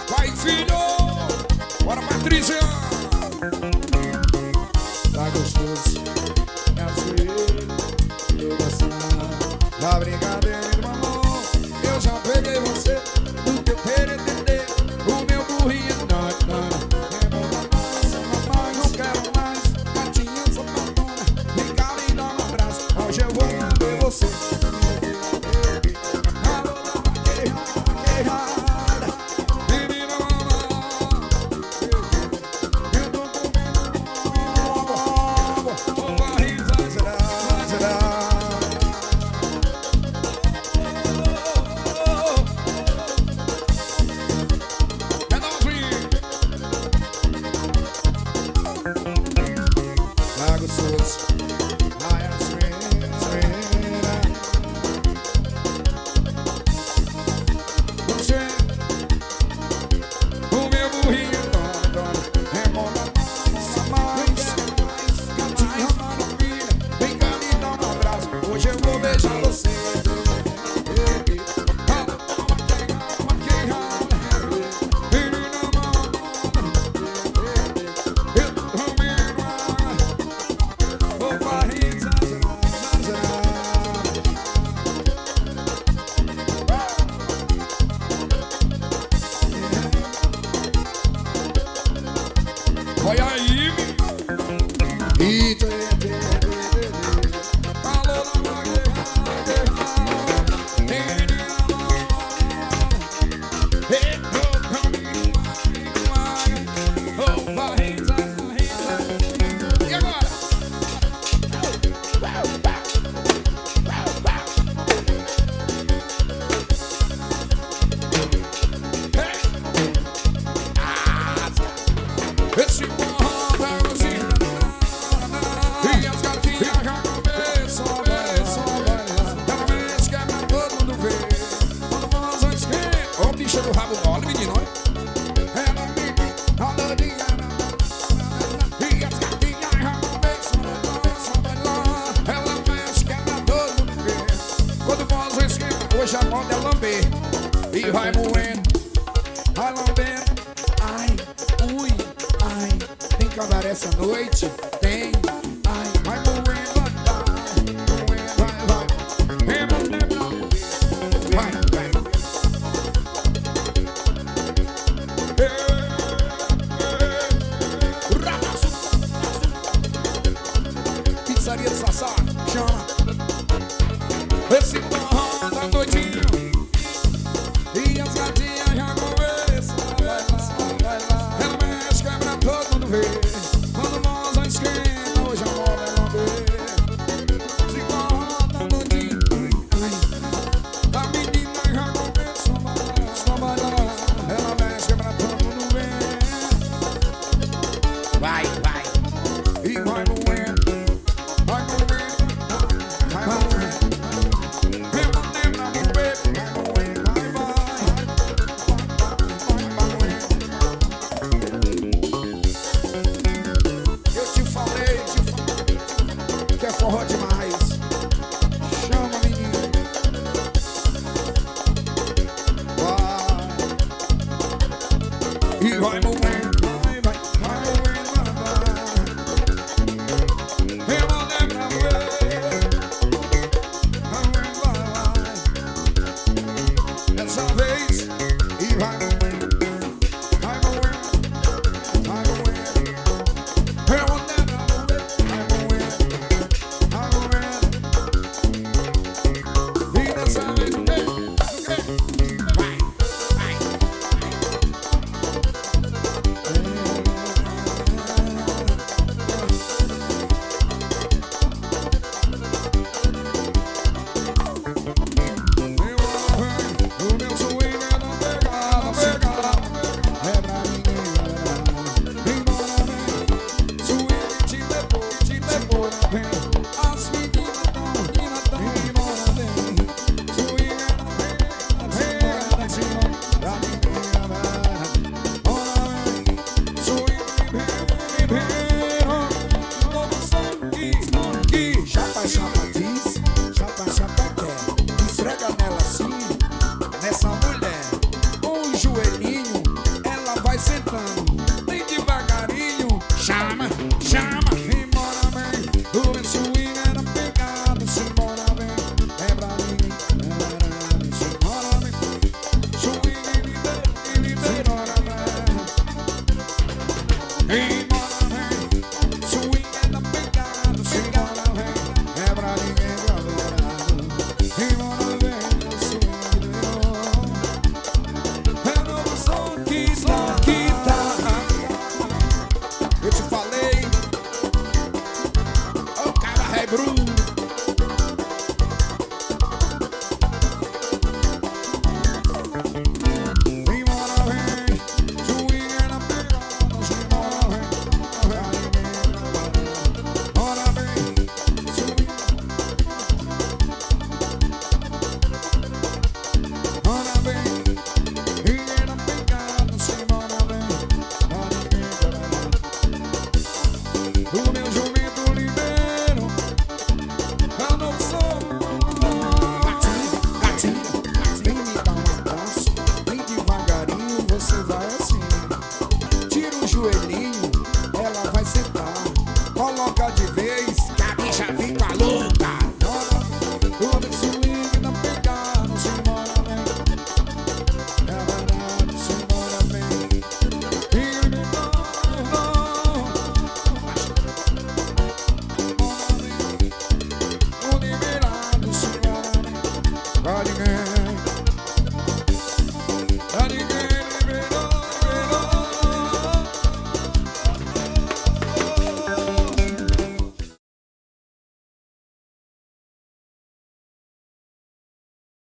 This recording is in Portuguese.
Vai, filho! Bora, Patrícia! Tá gostoso. É assim, eu gostando da brincadeira, irmão. Eu já peguei você no teu tererê. O meu burrinho, não quero mais. Gatinha, sapatona, vem cá me dá um abraço. Hoje eu vou ver você. Olha aí, e agora? Esse bicha do rabo mole, menino, olha. Ela me rola de e as gatinhas ela mexe, quebra todo mundo vê. Quando faz o esquema, hoje a moda é lamber. E vai moendo, vai lambendo. Ai, ui, ai. Tem cabaré essa noite? Tem. Ai, vai moendo, vai. Vai, vai. Pizzaria de Sassá, chama. Esse porrão tá doidinho. E as gatinhas já começam. Vai lá. Ela mexe, quebra, todo mundo vê. Quando moça esquema, hoje a moda é lamber. Esse porrão tá doidinho. A menina já começou a bailar. Ela mexe, quebra, todo mundo vê. Vai. E vai moendo. É forró demais. Chama, menino. Vai. E vai moendo.